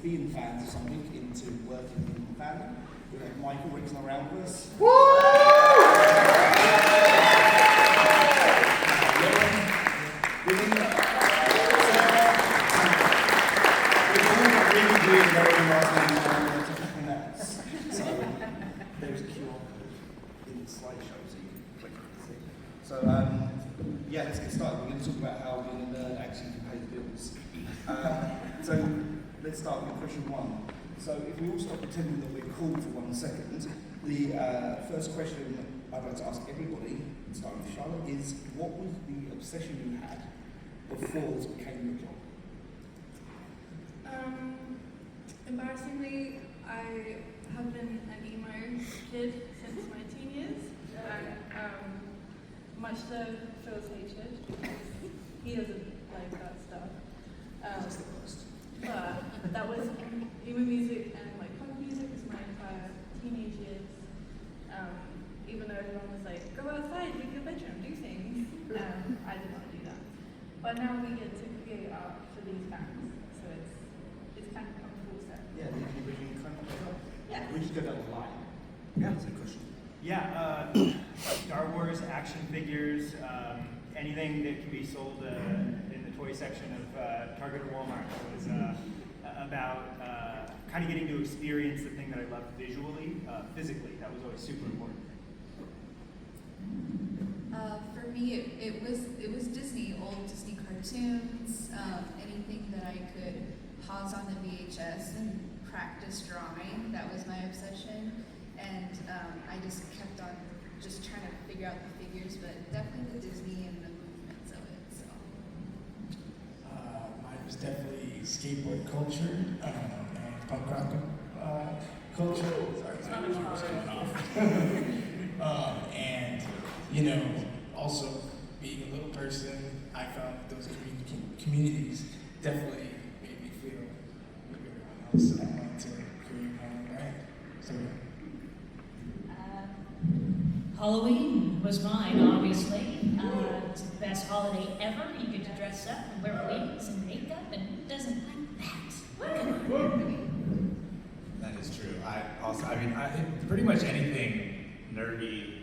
being fans of something into working in fandom. We have Michael Rickson around with us. Woo! So there's a QR code in the slideshow so you can click and see. So yeah, let's get started. We're going to talk about how being a nerd actually can pay the bills. So let's start with question one. So if we all stop pretending that we're cool for 1 second, the first question I'd like to ask everybody, starting with Charlotte, is what was the obsession you had before this became your job? Embarrassingly, I have been an emo kid since my teen years, and much to Phil's hatred, because he doesn't like that stuff. That's the worst. But that was emo music and like punk music was my entire teenage years. Even though everyone was like, go outside, leave your bedroom, do things. I did not do that. But now we get to create art for these fans, so it's kind of come full circle. Yeah, did you originally kind of Yeah. We just go down the line. Yeah. That's a question. Yeah, Star Wars action figures, anything that can be sold in the toy section of Target or Walmart. It was about kind of getting to experience the thing that I loved visually, physically. That was always super important. For me, it was Disney, old Disney cartoons, anything that I could pause on the VHS and practice drawing. That was my obsession, and I just kept on just trying to figure out the figures, but definitely the Disney and the movements of it. So mine was definitely skateboard culture and punk rock culture. Sorry, my computer was going off. And also being a little person, I found that those communities definitely made me feel like everyone else, so I wanted to create my own brand. So Halloween was mine, obviously. It's the best holiday ever. You get to dress up and wear wigs and makeup, and who doesn't like that? That is true. Pretty much anything nerdy,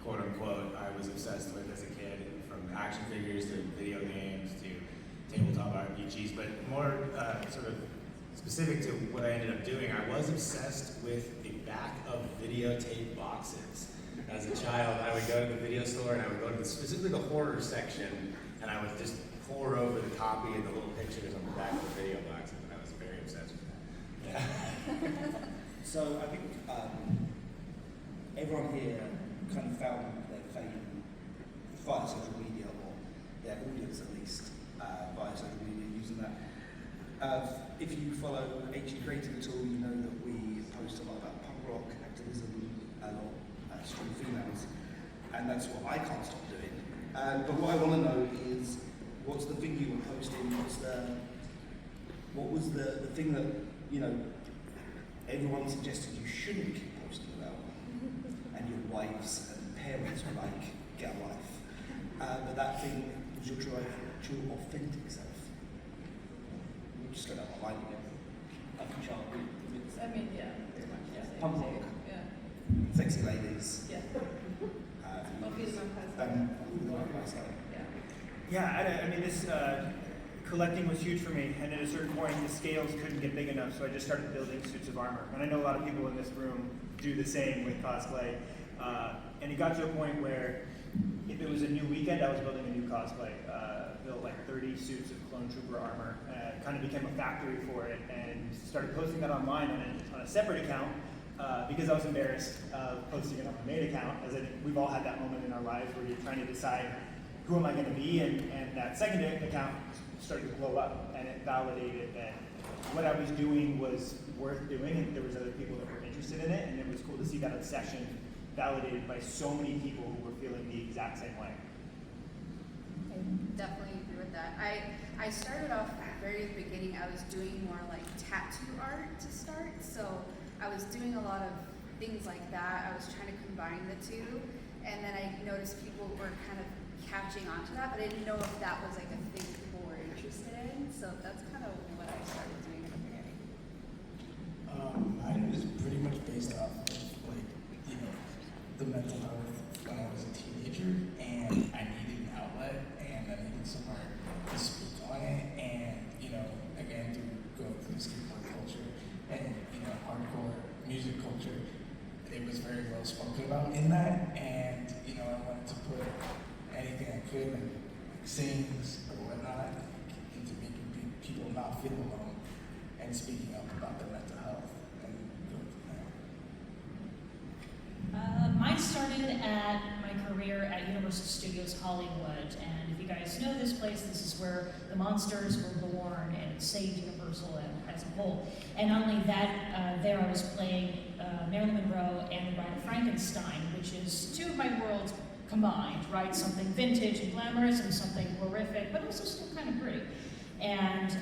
quote unquote, I was obsessed with as a kid, from action figures to video games to tabletop RPGs, but more sort of specific to what I ended up doing, I was obsessed with the back of videotape boxes. As a child, I would go to the video store and I would go to specifically the horror section, and I would just pore over the copy and the little pictures on the back of the video boxes, and I was very obsessed with that. Yeah. So I think everyone here kind of found their fame via social media, or their audience at least, via social media, using that. If you follow HE Creative at all, you know that we post a lot about punk rock, activism, a lot strong females, and that's what I can't stop doing. But what I want to know is, what's the thing you were posting? What was the thing that everyone suggested you shouldn't keep posting about, and your wives and parents were like, get a life. But that thing was your authentic self. We'll just go down the line again. I can chart. I mean, yeah, pretty much. Yeah. Punk rock. Yeah. Sexy ladies. Yeah. Not feeling my myself. Yeah. I mean, this collecting was huge for me, and at a certain point, the scales couldn't get big enough, so I just started building suits of armor. And I know a lot of people in this room do the same with cosplay. And it got to a point where, if it was a new weekend, I was building a new cosplay. Built like 30 suits of clone trooper armor. Kind of became a factory for it, and started posting that online on a separate account. Because I was embarrassed of posting it on my main account, as I think we've all had that moment in our lives where you're trying to decide who am I going to be, and that second account started to blow up, and it validated that what I was doing was worth doing, and there was other people that were interested in it, and it was cool to see that obsession validated by so many people who were feeling the exact same way. I definitely agree with that. I started off very at the beginning, I was doing more like tattoo art to start, so I was doing a lot of things like that. I was trying to combine the two, and then I noticed people were kind of catching on to that, but I didn't know if that was like a thing people were interested in, so that's kind of what I started doing at the beginning. spoken about in that, and you know, I wanted to put anything I could, like sayings or whatnot, into making people not feel alone and speaking up about their mental health and going from there. Mine started at my career at Universal Studios Hollywood, and if you guys know this place, this is where the monsters were born, and it saved Universal as a whole. And not only that, there I was playing Marilyn Monroe and the Bride of Frankenstein, which is two of my worlds combined, right? Something vintage and glamorous and something horrific, but also still kind of pretty. And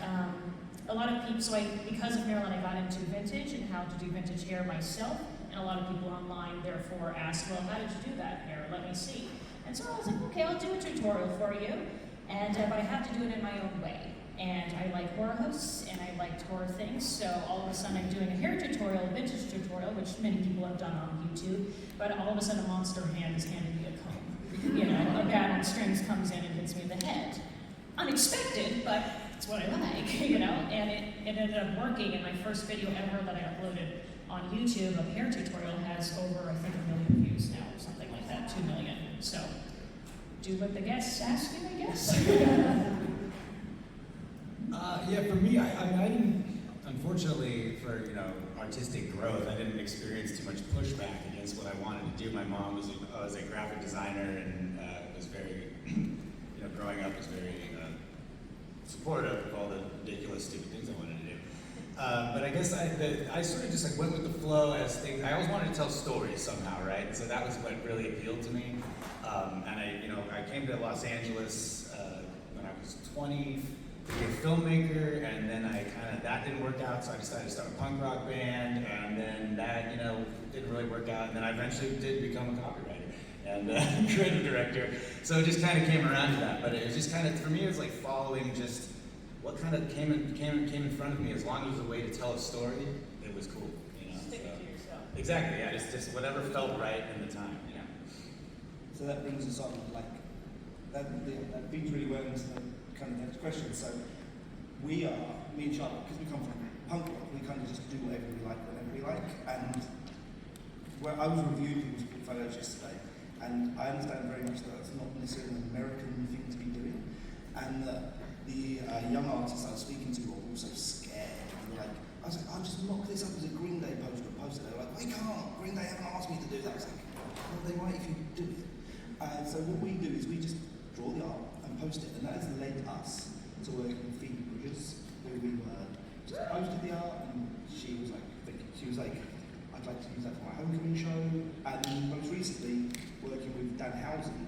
a lot of people, because of Marilyn, I got into vintage and how to do vintage hair myself. And a lot of people online therefore asked, well, how did you do that hair? Let me see. And so I was like, okay, I'll do a tutorial for you. And but I have to do it in my own way. And I like horror hosts, and I liked horror things. So all of a sudden I'm doing a hair tutorial, a vintage tutorial, which many people have done on YouTube. But all of a sudden a monster hand is handing me a comb. You know, a bat on strings comes in and hits me in the head. Unexpected, but it's what I like, you know? And it ended up working, and my first video ever that I uploaded on YouTube, a hair tutorial, has over, I think, 1 million views now, or something like that, 2 million. So, do what the guests ask you, I guess. Yeah, for me, I didn't, unfortunately, for artistic growth, I didn't experience too much pushback against what I wanted to do. My mom was a graphic designer and was very, growing up was very supportive of all the ridiculous, stupid things I wanted to do. But I guess I sort of just went with the flow as things. I always wanted to tell stories somehow, right? So that was what really appealed to me. And I came to Los Angeles when I was 20 to be a filmmaker, and then that didn't work out, so I decided to start a punk rock band, and then that didn't really work out, and then I eventually did become a copywriter and creative director. So it just kind of came around to that. But it was just kind of, for me, it was like following just what kind of came in front of me. As long as it was a way to tell a story, it was cool. Stick it to yourself. Exactly. Yeah. Just whatever felt right in the time. Yeah. So that brings us on, that brings really well into the kind of next question. So me and Charlotte, because we come from punk rock, we kind of just do whatever we like whenever we like. And where I was reviewing people's portfolios yesterday, and I understand very much that it's not necessarily an American thing to be doing, and that the young artists I was speaking to were also scared. And I was like, I'll just mock this up as a Green Day poster and post it. They were like, I can't, Green Day haven't asked me to do that. I was like, well, they might if you do it. So what we do is we just draw the art and post it, and that has led us to working with Phoebe Bridges, where we were just posted the art, and she was like, I'd like to use that for my homecoming show. And most recently, working with Dan Housen,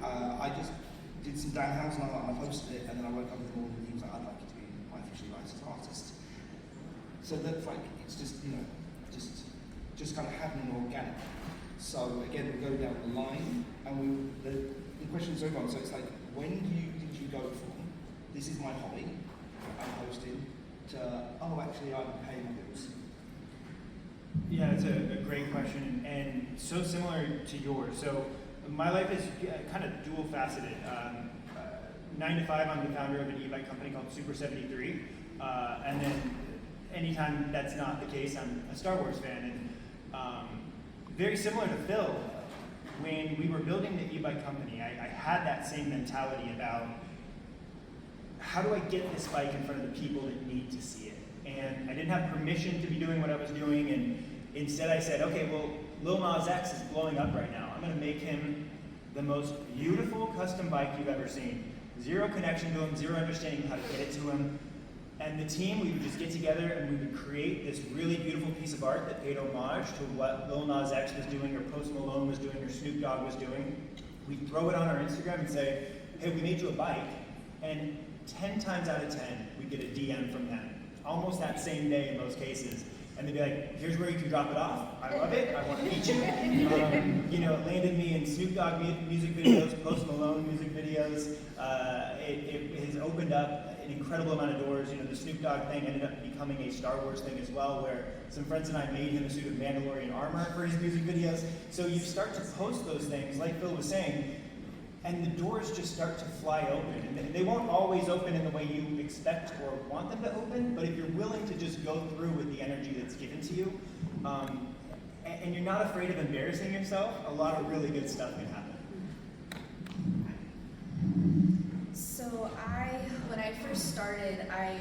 I just did some Dan Housen art and I posted it, and then I woke up in the morning and he was like, I'd like you to be my officially licensed artist. So that's it's just, just kind of happening organic. So again, we go down the line, and the question's so on. So it's like, when did you go from, this is my hobby, I'm hosting, to, oh, actually, I'm paying my bills? Yeah, it's a great question, and so similar to yours. So my life is kind of dual-faceted. 9 to 5, I'm the founder of an e-bike company called Super 73, and then anytime that's not the case, I'm a Star Wars fan. And very similar to Phil, when we were building the e-bike company, I had that same mentality about how do I get this bike in front of the people that need to see it? And I didn't have permission to be doing what I was doing, and instead I said, okay, well, Lil Nas X is blowing up right now. I'm gonna make him the most beautiful custom bike you've ever seen. Zero connection to him, zero understanding of how to get it to him. And the team, we would just get together and we would create this really beautiful piece of art that paid homage to what Lil Nas X was doing, or Post Malone was doing, or Snoop Dogg was doing. We'd throw it on our Instagram and say, hey, we made you a bike. And 10 times out of 10, we'd get a DM from them. Almost that same day in most cases. And they'd be like, here's where you can drop it off. I love it. I want to meet you. It landed me in Snoop Dogg music videos, Post Malone music videos. It has opened up an incredible amount of doors. The Snoop Dogg thing ended up becoming a Star Wars thing as well, where some friends and I made him a suit of Mandalorian armor for his music videos. So you start to post those things, like Phil was saying, and the doors just start to fly open. And they won't always open in the way you expect or want them to open, but if you're willing to just go through with the energy that's given to you, and you're not afraid of embarrassing yourself, a lot of really good stuff can happen. So when I first started, I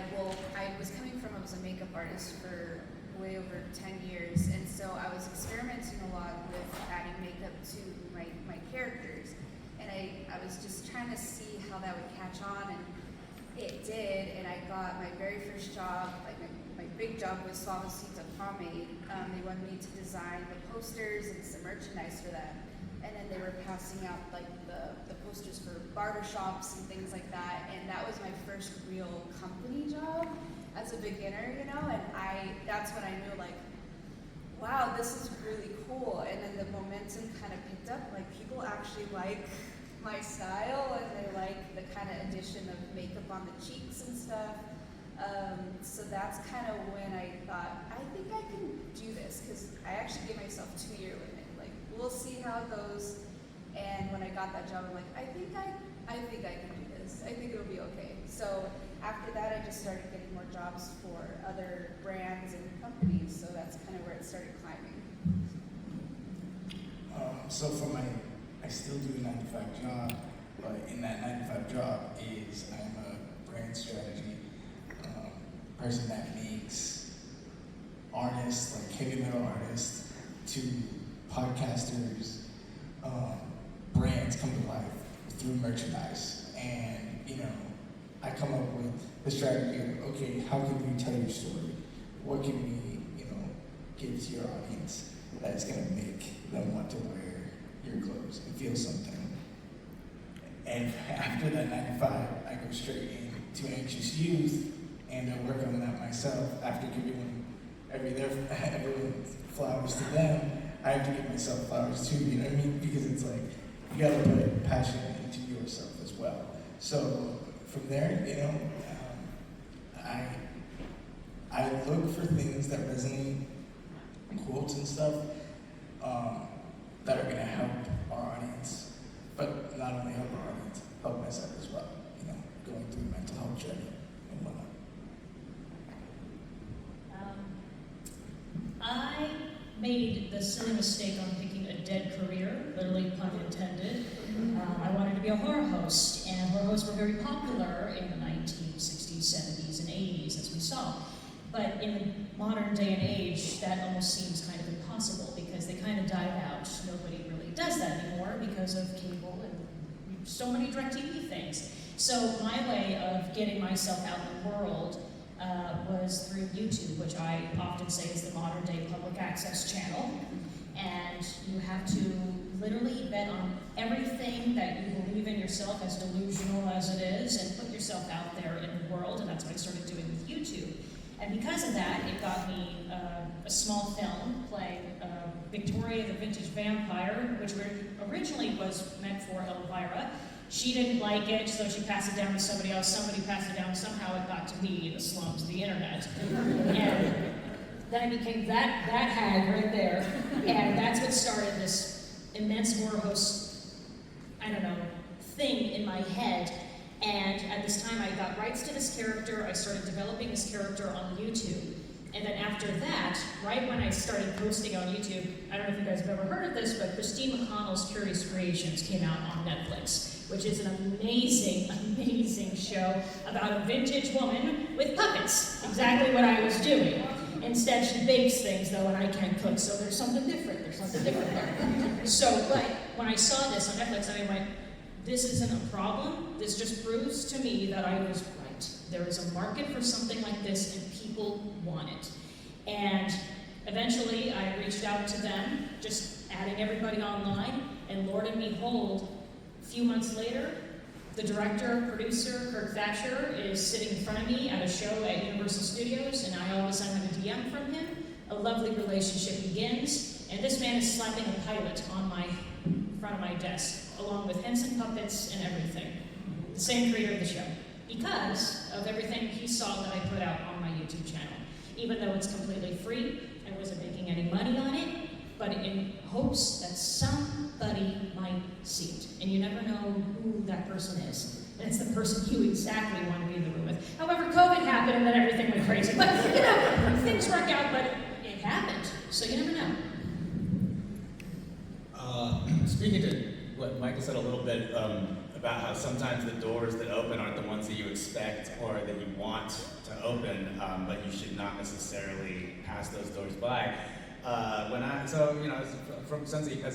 was coming from, I was a makeup artist for way over 10 years, and so I was experimenting a lot with adding makeup to my characters, and I was just trying to see how that would catch on, and it did, and I got my very first job, like my big job was Suave Seeds of Pomade. They wanted me to design the posters and some merchandise for them. And then they were passing out like the posters for barbershops and things like that. And that was my first real company job as a beginner, you know? And that's when I knew like, wow, this is really cool. And then the momentum kind of picked up, like people actually like my style and they like the kind of addition of makeup on the cheeks and stuff. So that's kind of when I thought, I think I can do this, because I actually gave myself 2-year limit. Like, we'll see how it goes. And when I got that job, I'm like, I think I can do this. I think it'll be okay. So after that, I just started getting more jobs for other brands and companies. So that's kind of where it started climbing. So I still do a 9-to-5 job, but in that 9-to-5 job is I'm a brand strategy person that makes artists, like heavy metal artists, to podcasters, brands come to life through merchandise. And, you know, I come up with the strategy of, okay, how can we tell your story? What can we, you know, give to your audience that's gonna make them want to wear your clothes and feel something? And after that 9-to-5, I go straight into Anxious Youth, and I work on that myself. After giving everyone flowers to them, I have to give myself flowers too, you know what I mean? Because it's like, you gotta put passion into yourself as well. So from there, you know, I look for things that resonate, quotes and stuff, that are gonna help our audience, but not only help our audience, help myself as well, you know, going through a mental health journey and whatnot. I made the silly mistake on picking a dead career, literally pun intended. I wanted to be a horror host, and horror hosts were very popular in the 1960s, 70s, and 80s, as we saw. But in the modern day and age, that almost seems kind of impossible because they kind of died out. Nobody really does that anymore because of cable and so many DirecTV things. So my way of getting myself out in the world was through YouTube, which I often say is the modern day public access channel. And you have to literally bet on everything that you believe in yourself, as delusional as it is, and put yourself out there in the world, and that's what I started doing with YouTube. And because of that, it got me a small film playing Victoria the Vintage Vampire, which originally was meant for Elvira. She didn't like it, so she passed it down to somebody else. Somebody passed it down. Somehow it got to me in the slums of the internet. And then I became that hag right there. And that's what started this immense horror host, I don't know, thing in my head. And at this time, I got rights to this character. I started developing this character on YouTube. And then after that, right when I started posting on YouTube, I don't know if you guys have ever heard of this, but Christine McConnell's Curious Creations came out on Netflix, which is an amazing, amazing show about a vintage woman with puppets. Exactly what I was doing. Instead, she bakes things, though, and I can't cook, so there's something different. There's something different there. So, but when I saw this on Netflix, I went, this isn't a problem. This just proves to me that I was right. There is a market for something like this, and people want it. And eventually, I reached out to them, just adding everybody online, and Lord and behold, a few months later, the director, producer, Kirk Thatcher, is sitting in front of me at a show at Universal Studios, and I all of a sudden have a DM from him. A lovely relationship begins, and this man is slapping a pilot on my front of my desk, along with Henson puppets and everything. The same creator of the show. Because of everything he saw that I put out on my YouTube channel. Even though it's completely free, I wasn't making any money on it, but in hopes that somebody might see it. And you never know who that person is. And it's the person you exactly want to be in the room with. However, COVID happened and then everything went crazy. But, you know, things work out, but it happened. So you never know. said a little bit about how sometimes the doors that open aren't the ones that you expect or that you want to open, but you should not necessarily pass those doors by. As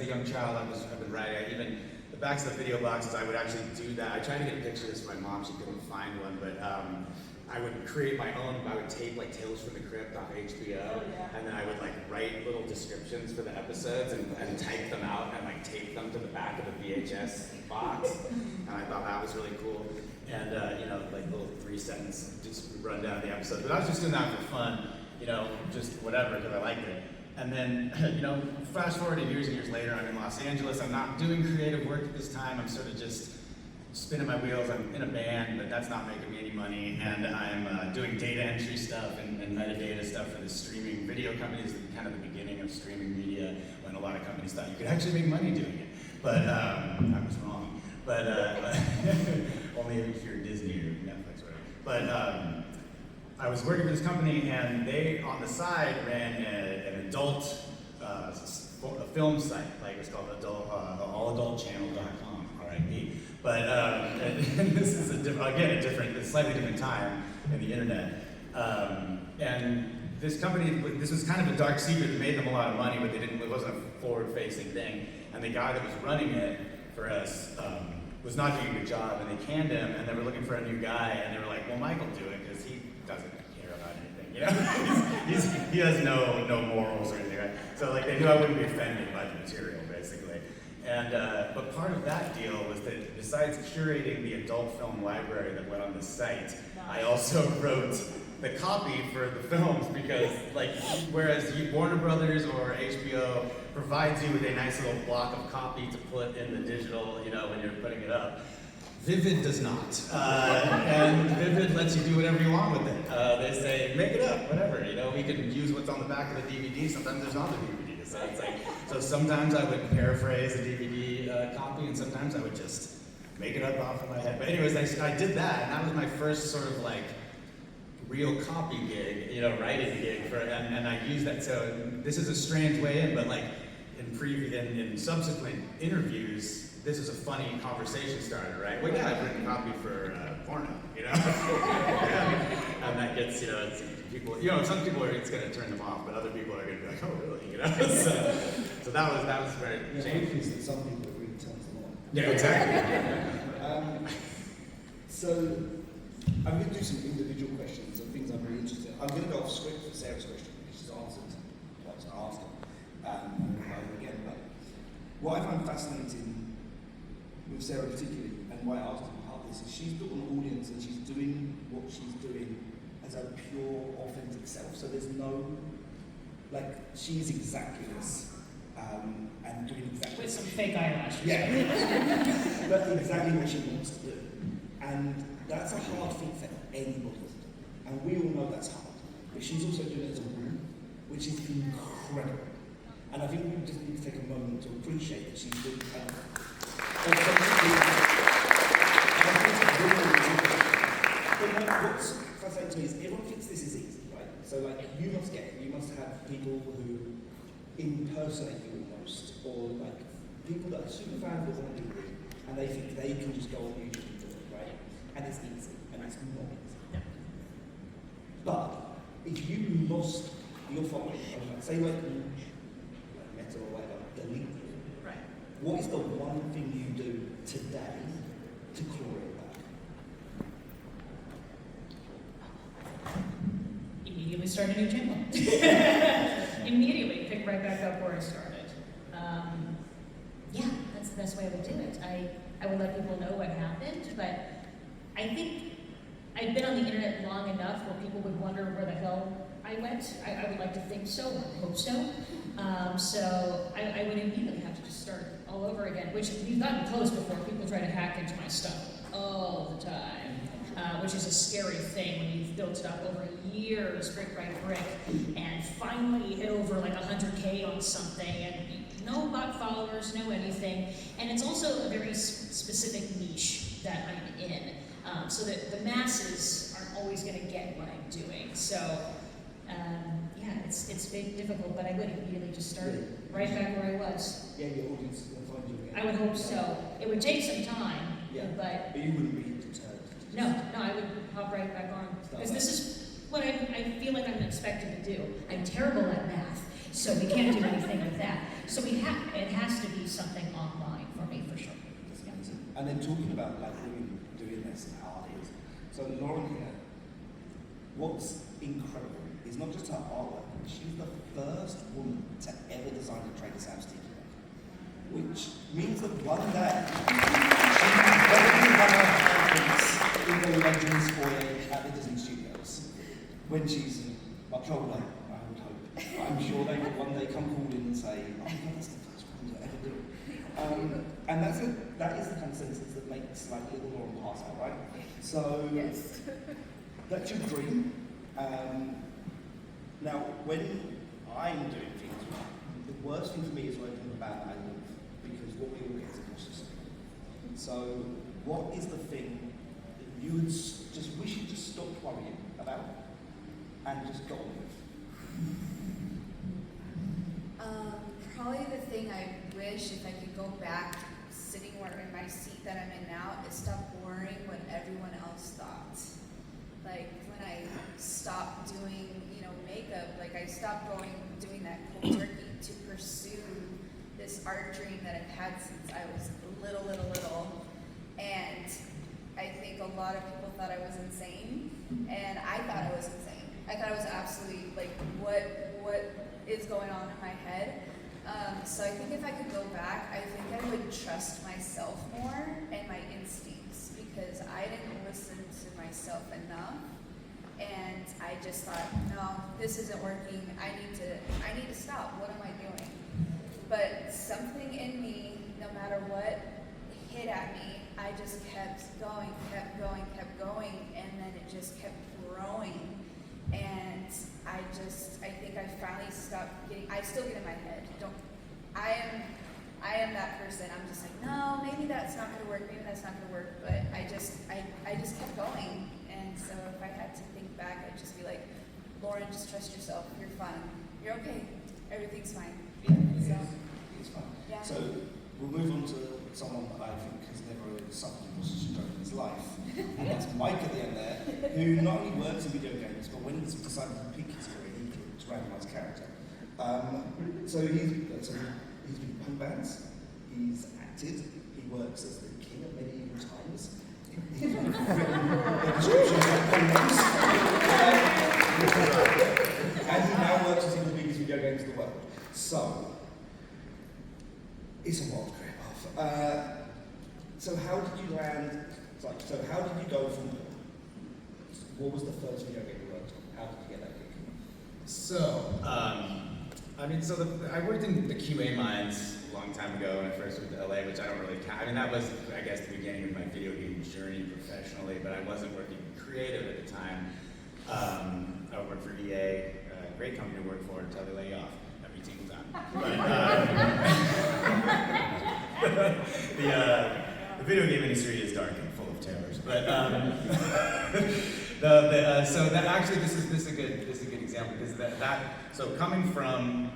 a young child, I've been writing. Even the backs of the video boxes, I would actually do that. I tried to get a picture of this for my mom. She couldn't find one, but I would create my own. I would tape like Tales from the Crypt off HBO, and then I would like write little descriptions for the episodes and type them out and like tape them to the back of the VHS box. And I thought that was really cool. And like little 3-sentence just rundown of the episodes. But I was just doing that for fun, just whatever because I liked it. And then, fast forward years and years later, I'm in Los Angeles. I'm not doing creative work at this time. I'm sort of just spinning my wheels. I'm in a band, but that's not making me any money. And I'm doing data entry stuff and metadata stuff for the streaming video companies, kind of the beginning of streaming media, when a lot of companies thought you could actually make money doing it. But I was wrong. But only if you're Disney or Netflix or whatever. But I was working for this company, and they, on the side, ran an adult a film site, like it's called alladultchannel.com, R.I.P. But and this is a slightly different time in the internet. And this company, this was kind of a dark secret that made them a lot of money, but it wasn't a forward-facing thing. And the guy that was running it for us was not doing a good job, and they canned him, and they were looking for a new guy, and they were like, well, Mike will do it, because he doesn't care about anything, he has no morals or anything, right? So like they knew I wouldn't be offended by the material, basically. And but part of that deal was that besides curating the adult film library that went on the site, I also wrote the copy for the films, because like whereas Warner Brothers or HBO provides you with a nice little block of copy to put in the digital, when you're putting it up, Vivid does not. And Vivid lets you do whatever you want with it. They say, make it up, whatever, we can use what's on the back of the DVD. Sometimes there's not a DVD. So it's like, so sometimes I would paraphrase a DVD copy, and sometimes I would just make it up off of my head. But anyways, I did that, and that was my first sort of like real copy gig, writing gig and I used that. So this is a strange way in, but like in subsequent interviews, this is a funny conversation starter, right? Well, yeah, I've written copy for porno, and that gets, it's people, some people it's going to turn them off, but other people are going to be like, oh, really, so that was very changing. That some people it really turns them on. Yeah, exactly. So I'm going to do some individual questions and things I'm really interested in. I'm going to go off script for Sarah's question, because she's answered what I was going to ask her again. But what I find fascinating with Sarah particularly, and why I asked her about this, is she's built an audience and she's doing what she's doing as a pure, authentic self. So there's no, she's exactly this, and doing exactly with some fake eyelashes. Yeah, but exactly what she wants to do. And that's a hard thing for anybody to do. And we all know that's hard. But she's also doing it as a woman, which is incredible. And I think we just need to take a moment to appreciate that she's doing kind of but what's fascinating to me is everyone thinks this is easy, right? So you must get it. You must have people who impersonate you almost, or people that are super fans of what you do, and they think they can just go on YouTube and do it, right? And it's easy, and it's not easy. No. But if you lost your following, say Meta or whatever, delete it. Right. What is the one thing you do today to claw it back? Immediately start a new channel. Immediately pick right back up where I started. Yeah, that's the best way I would do it. I would let people know what happened, but I think I've been on the internet long enough where people would wonder where the hell I went. I would like to think so, or hope so. So I would immediately have to just start all over again, which we've gotten close before. People try to hack into my stuff all the time, which is a scary thing when you've built it up over years, brick by brick, and finally hit over 100K on something, and no bot followers, no anything. And it's also a very specific niche that I'm in, so that the masses aren't always going to get what I'm doing. So yeah, it's difficult, but I would immediately just start right back where I was. Yeah, your audience will find you again. I would hope so. It would take some time, Yeah. but But you wouldn't be deterred. no, I would hop right back on. Because this is what I feel like I'm expected to do. I'm terrible at math, so we can't do anything with that. So it has to be something online for me, for sure. And then talking about like women doing this and how hard it is. So Lauren here, what's incredible is not just her artwork, she's the first woman to ever design a Trader Sam's tiki rack. Which means that one day she will probably have her outfits in the Legends foyer at the Disney Studios. When she's much older, I would hope. I'm sure they will one day come calling and say, oh my God, that's the first woman to ever do it. And that is the kind of sentence that makes like little Lauren pass out, right? So Yes. that's your dream. Now, when I'm doing things, the worst thing for me is working with a band that I love, because what we all get is a conscious. So, what is the thing that you would just wish you just stopped worrying about and just got on with? Probably the thing I wish, if I could go back, sitting where in my seat that I'm in now, is stop worrying what everyone else thought. Like when I stopped doing, makeup, like I stopped doing that cold turkey to pursue this art dream that I've had since I was little. And I think a lot of people thought I was insane, and I thought I was insane. I thought I was absolutely like, what is going on in my head? So I think if I could go back, I think I would trust myself more and my instincts, because I didn't listen to myself enough, and I just thought, no, this isn't working. I need to stop. What am I doing? But something in me, no matter what hit at me, I just kept going, and then it just kept growing. And I think I finally stopped getting, I still get in my head. I am that person. I'm just like, no, maybe that's not gonna work, but I just kept going. And so if I had to think back, I'd just be like, Lauren, just trust yourself, you're fine. You're okay, everything's fine. Yeah, So, it's fun. yeah. So, we'll move on to someone that I think has never suffered imposter syndrome in his life. And that's Mike at the end there, who not only works in video games, but when he's decided to pick his career, he picked randomized character. So he's been punk bands, he's acted, he works as the king of medieval times. He's written descriptions like poems. And he now works as one of the biggest video games in the world. So, it's a wild career path. So how did you land, so how did you go from, what was the first video game you worked on? How did you get that gig? So, I worked in the QA mines a long time ago when I first moved to LA, which I don't really count. I mean, that was, I guess, the beginning of my video game journey professionally, but I wasn't working creative at the time. I worked for EA, a great company to work for until they lay you off every single time. But, the video game industry is dark and full of terrors. But so that actually this is a good example, because so coming from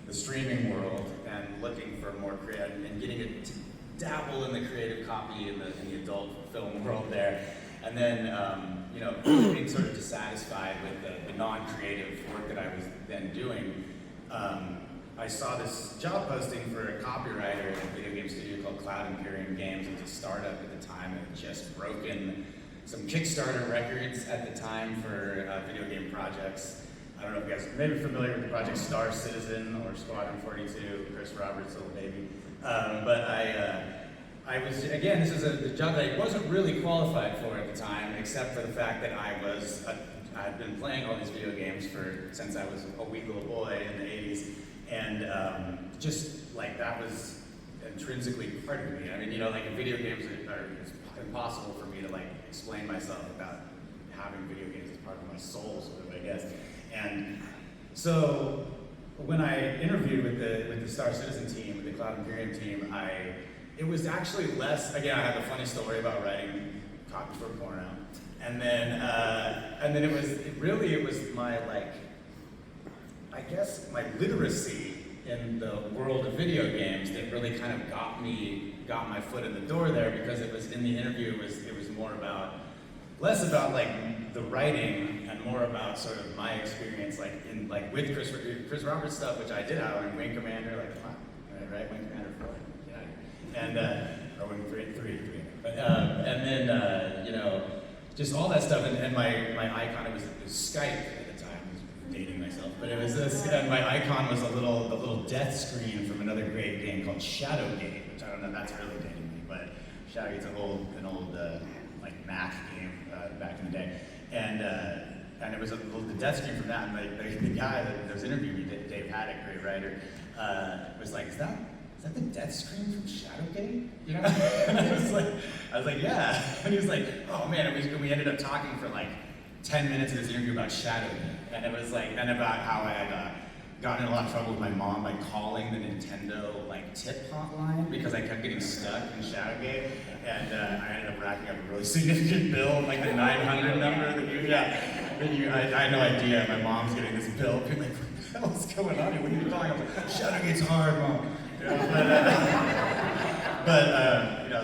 the streaming world and looking for more creative and getting to dabble in the creative copy in the adult film world there, and then being sort of dissatisfied with the non-creative work that I was then doing. I saw this job posting for a copywriter at a video game studio called Cloud Imperium Games. It was a startup at the time that had just broken some Kickstarter records at the time for video game projects. I don't know if you guys are maybe familiar with the project Star Citizen or Squadron 42, Chris Roberts' little baby. But I was, again, this is a job that I wasn't really qualified for at the time, except for the fact that I had been playing all these video games since I was a wee little boy in the 80s. And just like that was intrinsically part of me. I mean, video games it's impossible for me to explain myself without having video games as part of my soul, sort of, I guess. And so when I interviewed with the Star Citizen team, with the Cloud Imperium team, it was actually less. Again, I have a funny story about writing copy for porno, and then it was my I guess, my literacy in the world of video games that really kind of got my foot in the door there, because it was in the interview, it was more about, less about like the writing and more about sort of my experience with Chris Roberts stuff, which I did out on Wing Commander, like come on, right, Wing Commander 4, and or Wing 3, but and then you know, just all that stuff, and my icon, it was Skype at the time, I was dating myself, but it was this, and my icon was the little death screen from another great game called Shadowgate, which I don't know, that's really dating me, but Shadowgate's an old like Mac game back in the day, and it was the death screen from that, and the guy that was interviewing me, Dave Haddock, great writer, was like, is that the death screen from Shadowgate? You know? And I was like, yeah. And he was like, oh man, and we ended up talking for like 10 minutes of this interview about Shadowgate, and it was like, and about how I had gotten in a lot of trouble with my mom by calling the Nintendo like tip hotline because I kept getting stuck in Shadowgate, and I ended up racking up a really significant bill, like the 900 number I had no idea. My mom's getting this bill, being like, what the hell's going on here? What are you calling? I was like, Shadowgate's hard, Mom. You know, but you know,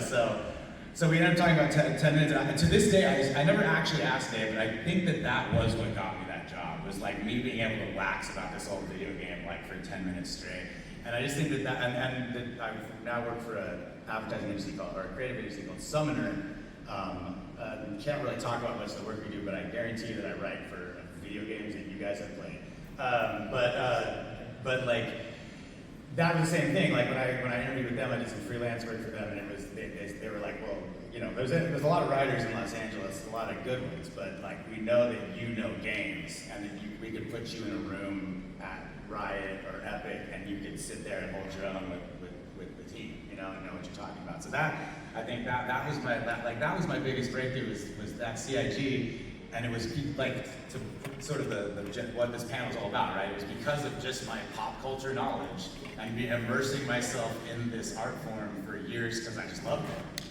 so we ended up talking about 10 minutes. And to this day, I never actually asked Dave, but I think that was what got me that job. Was like me being able to wax about this old video game like for 10 minutes straight. And I just think that I now work for an advertising agency or a creative agency called Summoner. Can't really talk about much of the work we do, but I guarantee you that I write for video games that you guys have played. But like, that was the same thing. Like when I interviewed with them, I did some freelance work for them, and it was they were like, well, you know, there's a lot of writers in Los Angeles, a lot of good ones, but like we know that you know games, and that we could put you in a room at Riot or Epic, and you could sit there and hold your own with the team, you know, and know what you're talking about. So that, I think that was my biggest breakthrough was that CIG. And it was like to sort of what this panel is all about, right? It was because of just my pop culture knowledge and me immersing myself in this art form for years because I just loved it,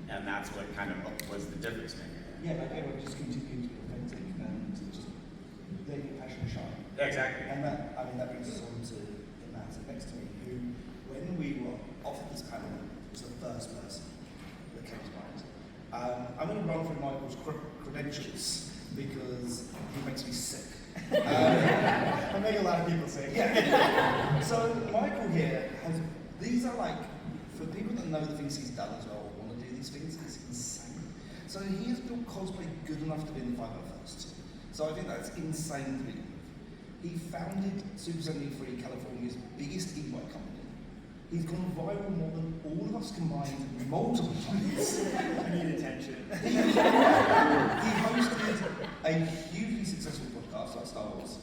and that's what kind of was the difference maker. Yeah, like everyone just continue to be authentic and just let your passion shine. Yeah, exactly. And that brings us on to the man sitting next to me, who, when we were offered this panel, was the first person that came to mind. I'm going to run through Michael's credentials, because he makes me sick. I make a lot of people sick. Yeah. So Michael here these are like, for people that know the things he's done as well, want to do these things, it's insane. So he has built cosplay good enough to be in the 501st. So I think that's insane to me. He founded Super 73, California's biggest e-bike company. He's gone viral more than all of us combined multiple times. I need attention. He hosted a hugely successful podcast like Star Wars.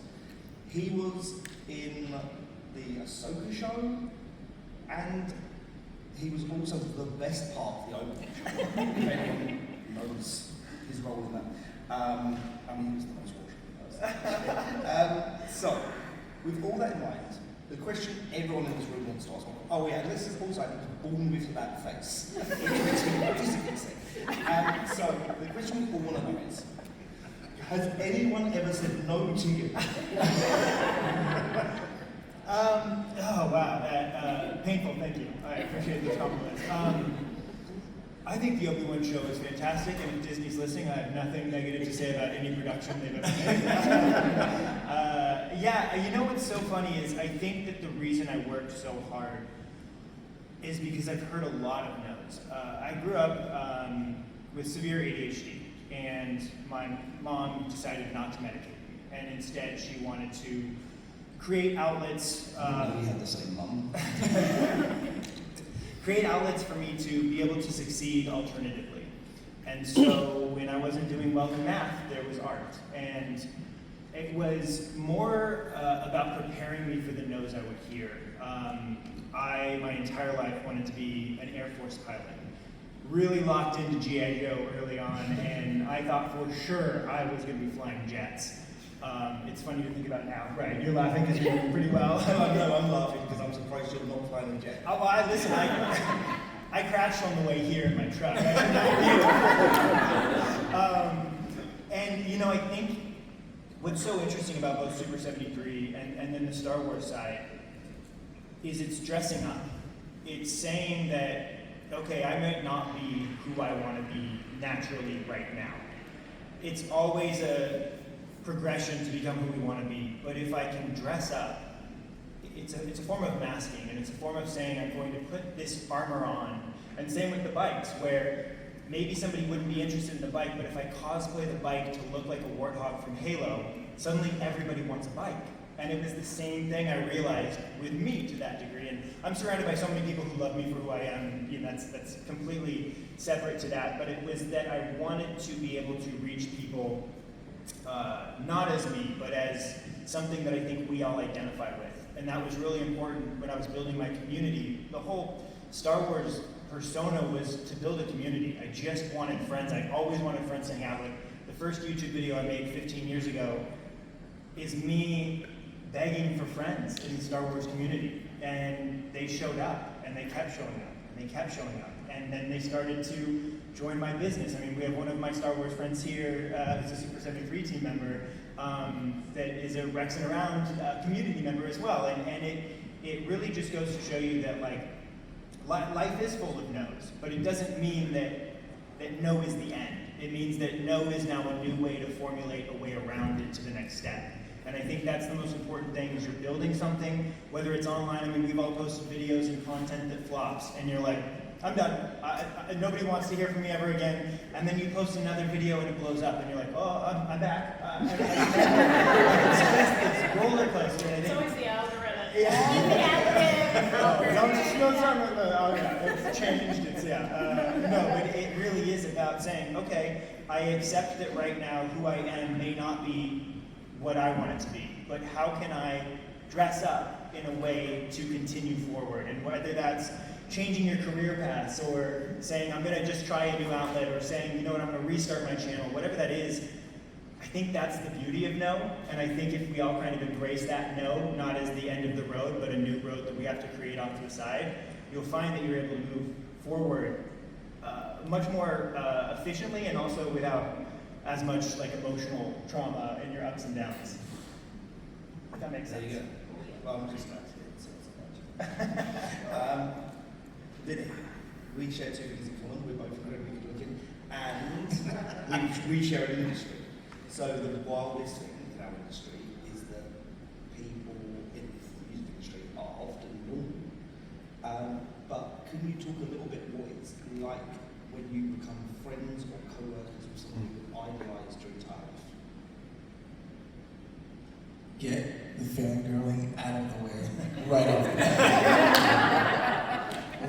He was in the Ahsoka show, and he was also the best part of the opening show. If anyone knows his role in that. He was the most watched person. So, with all that in mind, the question everyone in this room wants to ask, oh yeah, this is also born with that face. Which makes me physically sick. So, the question we all want to know is, has anyone ever said no to you? Oh wow, painful, thank you. I appreciate those compliments. I think the Obi-Wan show is fantastic, and if Disney's listening, I have nothing negative to say about any production they've ever made. Yeah, you know what's so funny is I think that the reason I worked so hard is because I've heard a lot of no's. I grew up with severe ADHD, and my mom decided not to medicate me, and instead she wanted to create outlets. We had the same mom. Create outlets for me to be able to succeed alternatively. And so when I wasn't doing well in math, there was art. And it was more about preparing me for the no's I would hear. I, my entire life, wanted to be an Air Force pilot. Really locked into G.I. Joe early on, and I thought for sure I was going to be flying jets. It's funny to think about now. Right, you're laughing because you're doing pretty well. No, I'm laughing because I'm surprised you're not flying a jet. Oh, listen, I crashed on the way here in my truck. And you know, I think what's so interesting about both Super 73 and then the Star Wars side is it's dressing up. It's saying that, okay, I might not be who I want to be naturally right now. It's always a progression to become who we want to be, but if I can dress up, it's a form of masking, and it's a form of saying I'm going to put this armor on. And same with the bikes, where maybe somebody wouldn't be interested in the bike, but if I cosplay the bike to look like a warthog from Halo, suddenly everybody wants a bike. And it was the same thing I realized with me to that degree. And I'm surrounded by so many people who love me for who I am. You know, that's completely separate to that. But it was that I wanted to be able to reach people, not as me, but as something that I think we all identify with. And that was really important when I was building my community. The whole Star Wars persona was to build a community. I just wanted friends. I always wanted friends to hang out with. The first YouTube video I made 15 years ago is me begging for friends in the Star Wars community. And they showed up, and they kept showing up, and they kept showing up. And then they started to join my business. I mean, we have one of my Star Wars friends here who's a Super 73 team member that is a Rex and Around community member as well. And it really just goes to show you that, like, life is full of no's, but it doesn't mean that no is the end. It means that no is now a new way to formulate a way around it to the next step. And I think that's the most important thing, is you're building something, whether it's online. I mean, we've all posted videos and content that flops, and you're like, I'm done. Nobody wants to hear from me ever again. And then you post another video and it blows up, and you're like, oh, I'm back. It's a roller coaster. It's always the algorithm. It's changed. No, but it really is about saying, okay, I accept that right now who I am may not be what I want it to be, but how can I dress up in a way to continue forward? And whether that's changing your career paths, or saying I'm going to just try a new outlet, or saying, you know what, I'm going to restart my channel, whatever that is, I think that's the beauty of no. And I think if we all kind of embrace that no, not as the end of the road, but a new road that we have to create off to the side, you'll find that you're able to move forward much more efficiently, and also without as much like emotional trauma in your ups and downs. If that makes sense. There you go. Well, I'm just glad to hear it, so much. Vinny, we share two things in common. We're both incredibly good looking, and we share an industry. So the wildest thing in our industry is that people in the music industry are often normal. But can you talk a little bit what it's like when you become friends or co-workers with someone you idolize during time? Get the fangirling out of the way right off the bat.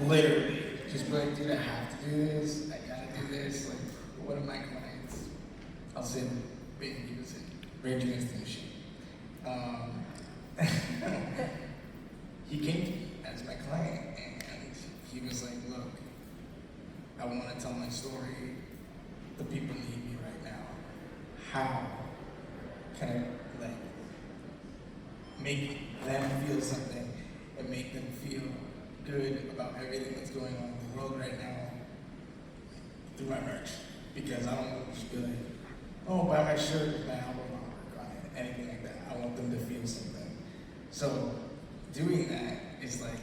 Literally. Just be like, dude, I have to do this. I gotta do this. Like, what are my clients? I'll say big music, Rage Against the Machine. He came to me as my client, and he was like, look, I want to tell my story. The people need me right now. How can I, like, make them feel something and make them feel good about everything that's going on in the world right now through my merch? Because I don't want to just be like, oh, buy my shirt with my album artwork on it, anything like that. I want them to feel something. So doing that is like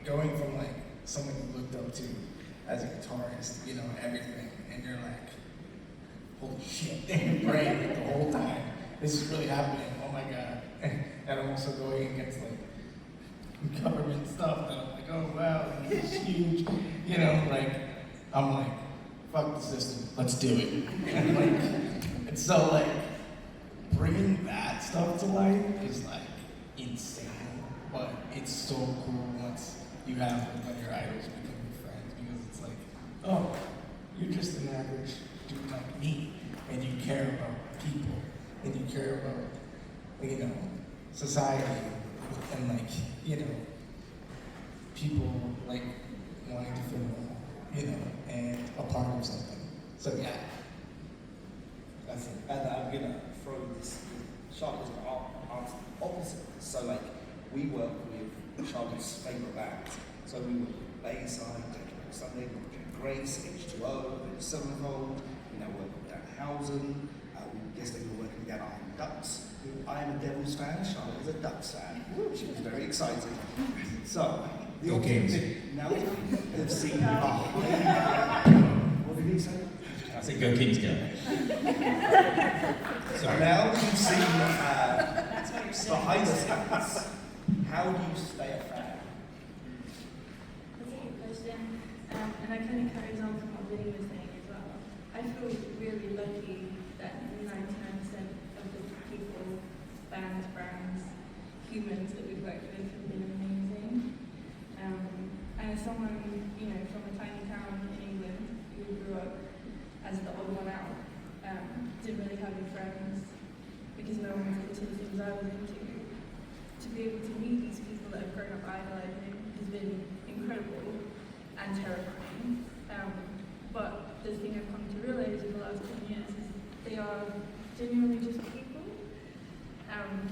going from like someone you looked up to as a guitarist, you know, everything, and you're like, holy shit, in your brain like, the whole time. This is really happening, oh my god. And I'm also going against like government stuff that I'm like, oh wow, this is huge. You know, like, I'm like, fuck the system, let's do it. And like, and so like, bringing that stuff to life is like insane, but it's so cool once you have one of your idols become your friends, because it's like, oh, you're just an average dude like me, and you care about people, and you care about, you know, society, and like, you know, people like wanting to feel normal, you know, and a part of something. So yeah, that's it. And I'm gonna throw this. Charlotte's our opposite. So like, we work with Charlotte's favourite bands. So we work with Bayside, Sunday, Grace, H2O, Sevenfold. We now work with Danhausen. Yesterday we were working together on ducks. I am a Devils fan, Charlotte is a Ducks fan. She was very excited. So, the Go ultimate Kings. thing, now that you've seen what did he say? I said go Kings, go. So now that you've seen That's what you're saying. behind the scenes, how do you stay a fan? That's a good question. And that kind of carries on from what Vinny was saying as well. I feel really lucky that 99% of the people, bands, brands, humans that we've worked with have been amazing. And as someone, from a tiny town in England who grew up as the odd one out, didn't really have any friends because no one was into the things I was into. To be able to meet these people that have grown up idolizing has been incredible and terrifying. But the thing I've come to realize in the last 10 years is they are genuinely just people.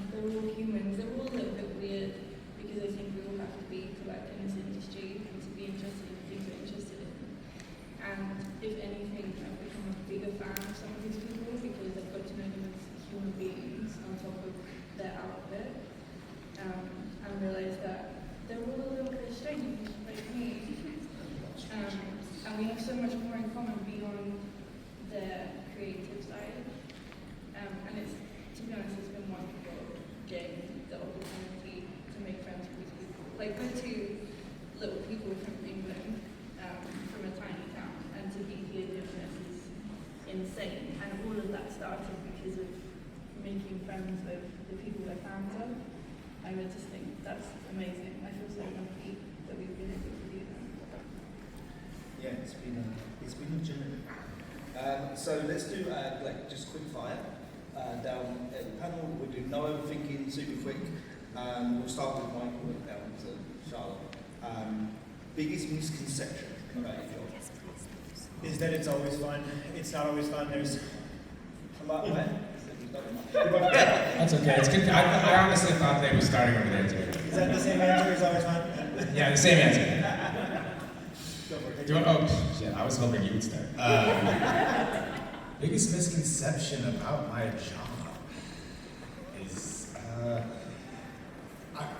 They're all humans. They're all a little bit weird because I think we all have to be to work in this industry and to be interested in things we're interested in. And if anything, I've become a bigger fan of some of these people because I've got to know them as human beings on top of their outfit. And realize that they're all a little bit strange, like me. And we have so much more in common beyond their creative side. And it's, to be honest, it's been wonderful getting the opportunity to make friends with these people. Like, we're two little people from England, from a tiny town, and to be here doing this is insane. And all of that started because of making friends with the people we're fans of. I would just think that's amazing. I feel so lucky that we've been able to do that. Yeah, it's been a journey. So let's do just quick fire down at the panel. We'll do no overthinking, super quick. We'll start with Michael and down to Charlotte. Biggest misconception about your job? Is that it's always fun. It's not always fun. There's a lot. That's okay. It's good. I honestly thought they were starting over there too. Is that the same answer? Is always fun? Yeah, the same answer. Go for it. Do you want, oh, shit, I was hoping you would start. Biggest misconception about my job is,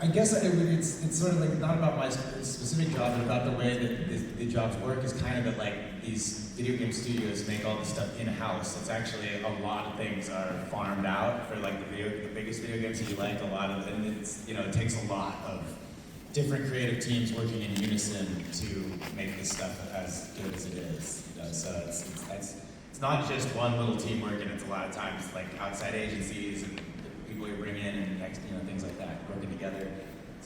I guess it's sort of like not about my specific job, but about the way that the jobs work is kind of that like these video game studios make all this stuff in-house. It's actually a lot of things are farmed out for like the biggest video games that you like. A lot of and it's it takes a lot of different creative teams working in unison to make this stuff as good as it is. So it's not just one little team working. It's a lot of times like outside agencies and people you bring in and things like that working together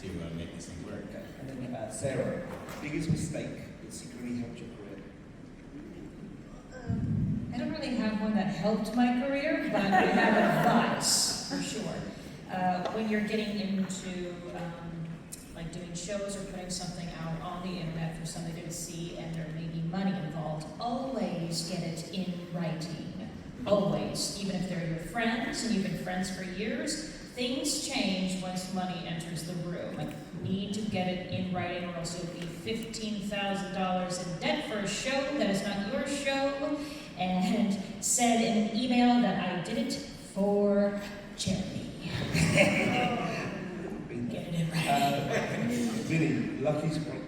to make these things work. Okay. And then Sarah, biggest mistake that secretly helped your career? I don't really have one that helped my career, but I have advice, for sure. When you're getting into like doing shows or putting something out on the internet for somebody to see and there may be money involved, always get it in writing. Always. Even if they're your friends and you've been friends for years, things change once money enters the room. Like, you need to get it in writing or else you'll be $15,000 in debt for a show that is not your show, and said in an email that I did it for charity. Get it in writing. Vinny, luckiest point.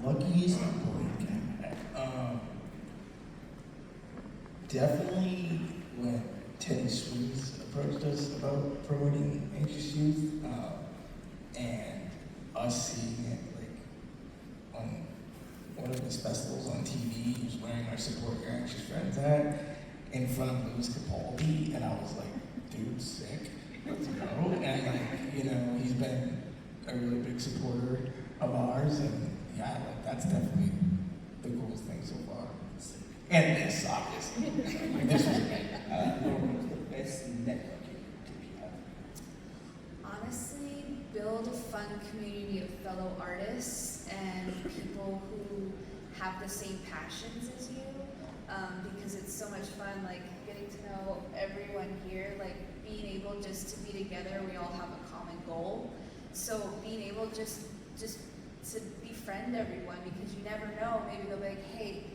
Luckiest point. Definitely when Teddy Sweets approached us about promoting Anxious Youth, and us seeing it like on one of his festivals on TV, he was wearing our Support Your Anxious Friends hat in front of Louis Capaldi, and I was like, dude, sick, let's go. And like, he's been a really big supporter of ours, and yeah, like that's definitely the coolest thing so far. And this, obviously. This was great. Lauren, what's the best networking tip you have? Honestly, build a fun community of fellow artists and people who have the same passions as you, because it's so much fun, like getting to know everyone here, like being able just to be together, we all have a common goal. So being able just to befriend everyone, because you never know, maybe they'll be like, hey,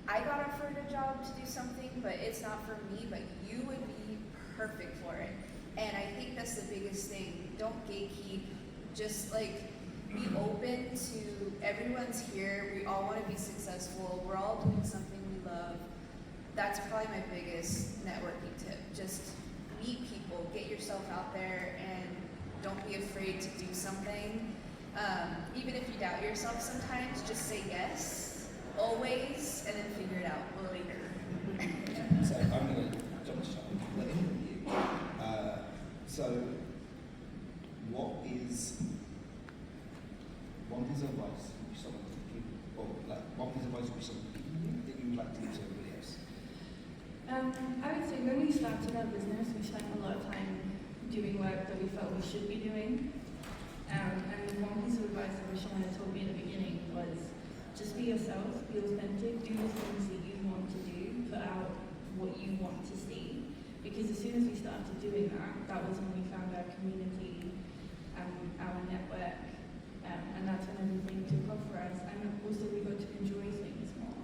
I got offered a job to do something, but it's not for me, but you would be perfect for it. And I think that's the biggest thing. Don't gatekeep, just like be open to everyone's here. We all want to be successful. We're all doing something we love. That's probably my biggest networking tip. Just meet people, get yourself out there, and don't be afraid to do something. Even if you doubt yourself sometimes, just say yes, always, and then figure it out later. So I'm going to jump to let in you. So what is one piece of advice which someone could give, or like one piece of advice which someone could give you that you would like to give to everybody else? I would say when we started our business, we spent a lot of time doing work that we felt we should be doing. And one piece of advice I wish someone had told me at the beginning was just be yourself, be authentic, do the things that you want to do, put out what you want to see. Because as soon as we started doing that, that was when we found our community, our network, and that's when everything took off for us. And also we got to enjoy things more.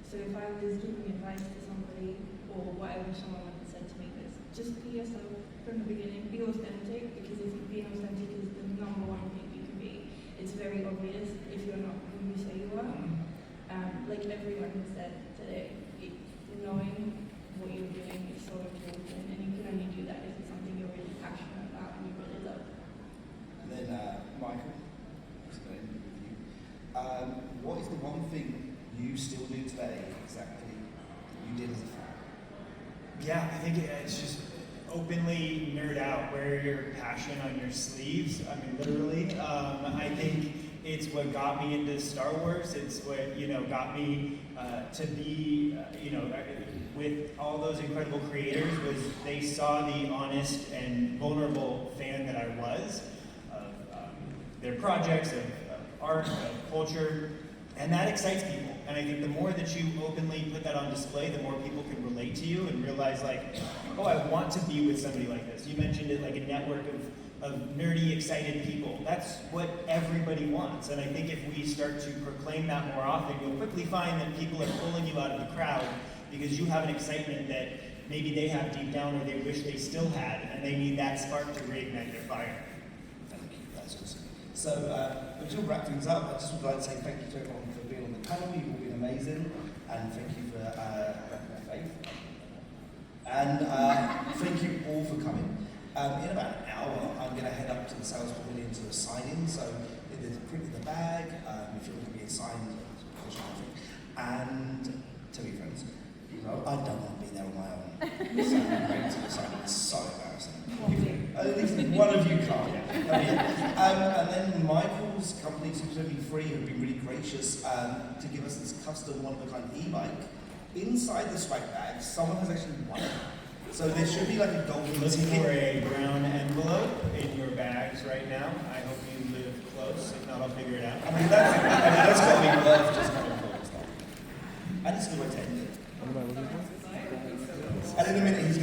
So if I was giving advice to somebody, or whatever someone had said to me, was just be yourself from the beginning, be authentic, because if being authentic is the number one thing you can be. It's very obvious if you're not who you say you are. Like everyone has said today, knowing what you're doing is so important, and you can only do that if it's something you're really passionate about and you really love. And then Michael, who's going to end with you. What is the one thing you still do today exactly you did as a fan? Yeah, I think it's just openly nerd out, wear your passion on your sleeves. I mean, literally. I think it's what got me into Star Wars. It's what got me to be with all those incredible creators. Was they saw the honest and vulnerable fan that I was of their projects, of art, of culture, and that excites people. And I think the more that you openly put that on display, the more people can relate to you and realize like, oh, I want to be with somebody like this. You mentioned it, like a network of nerdy, excited people. That's what everybody wants. And I think if we start to proclaim that more often, you'll quickly find that people are pulling you out of the crowd because you have an excitement that maybe they have deep down or they wish they still had, and they need that spark to reignite their fire. Thank you, that's awesome. So, to wrap things up, I just would like to say thank you to everyone for being on the panel. You've all been amazing, and thank you for having faith. And thank you all for coming. In about an hour, I'm going to head up to the sales pavilion to sign in. So there's a print in the bag. If you're going to be signed, and tell your friends. I don't want to be there on my own. So I'm ready to sign in. It's so embarrassing. At least one of you can't. And then Michael's company, Super Free, have been really gracious to give us this custom one-of-a-kind e-bike. Inside the swag bag, someone has actually won it. So there should be like a golden Looking ticket. for a brown envelope in your bags right now. I hope you live close. If not, I'll figure it out. I mean, that's got to be worth just coming forward stuff. And it's a good way to end it. And in a minute, he's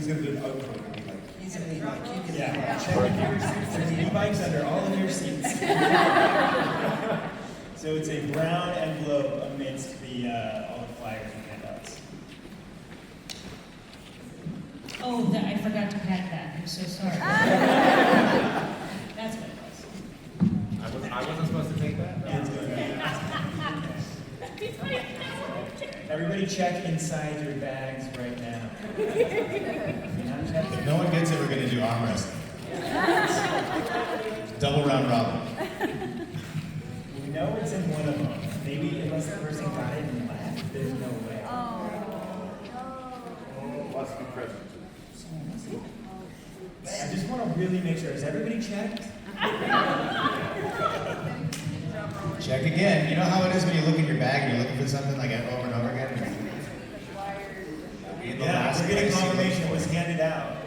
gonna do an open and be like, he's an e-bike, you can Yeah, check your seats. There's e-bikes under all of your seats. So it's a brown envelope amidst the all the flyers and handouts. Oh, I forgot to pack that. I'm so sorry. That's what it was. I wasn't supposed to take that? Yeah, it's good. Everybody check inside your bags right now. If no one gets it, we're going to do arm wrestling. Double round robin. We know it's in one of them. Maybe unless the person got it and left, there's no way. Must be present. I just want to really make sure. Is everybody checked? Check again. You know how it is when you look in your bag and you're looking for something like over and over again? In the last we're getting place you confirmation it look was for. handed out.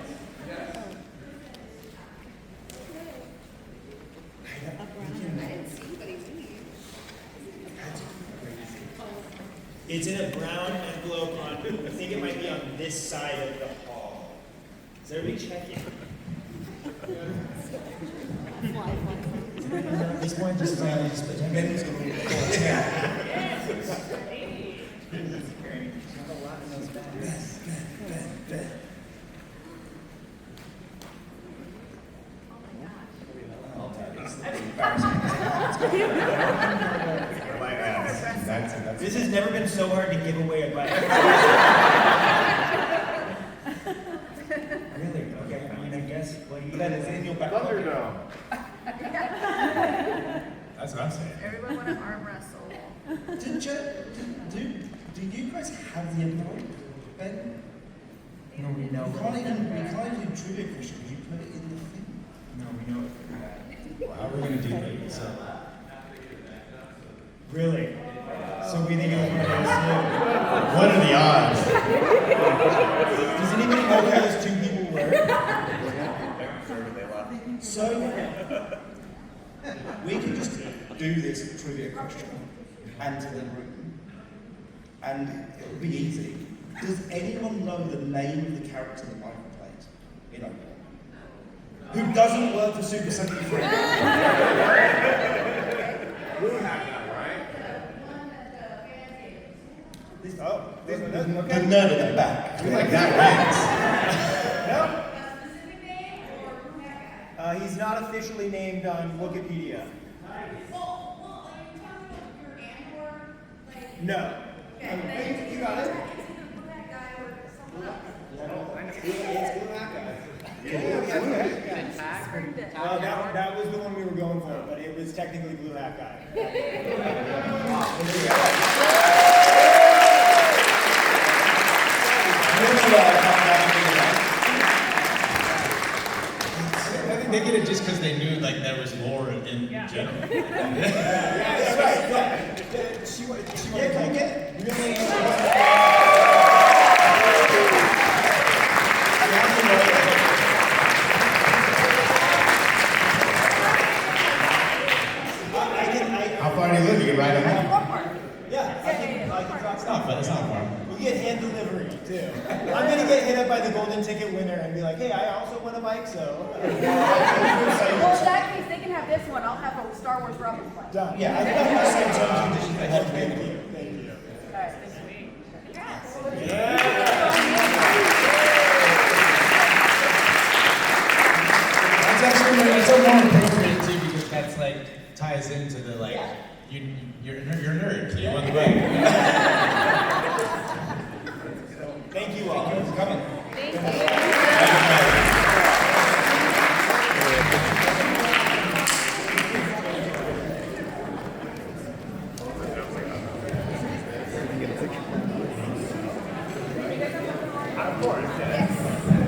It's in a brown envelope on, I think it might be on this side of the hall. Is everybody checking? At this point, just Ben's going to be embarrassing. This has never been so hard to give away a bike. Really? Okay. I mean, I guess. Well, you Then it's in your back pocket. That's what I'm saying. Everyone want to arm wrestle. Do you guys have the envelope, Ben? No, we know. We can't even do trivia questions. You put it in the thing. No, we know it. Well, how are we going to do that? So, Really? So we think it was one of those. what are the odds? Does anybody know who those two people were? So, we can just do this trivia question and to the room, and it'll be easy. Does anyone know the name of the character that Michael played in Obi-Wan? Who doesn't work for Super 73? The nerd at the back. I feel like that wins. He's not officially named on Wikipedia. No. You got it. That was the one we were going for, but it was technically Blue Hat Guy. I think they get it just because they knew like there was lore in general. That's right. She wanted to get really. How far do you live? You can ride them home. Yeah, I can drop It's not fun. It's not far. We get hand delivery too. I'm gonna get hit up by the golden ticket winner and be like, hey, I also want a bike, so. Well, in that case, they can have this one. I'll have a Star Wars Rebels one. Done. Yeah, I think the same terms and conditions they have to Thank be. you. Thank you. All right, this week. It's actually it's so more appropriate too because that's like ties into the like you're a nerd, so you want the bike. Thank you all. Thank you for coming. Thank you. Of course. Yeah.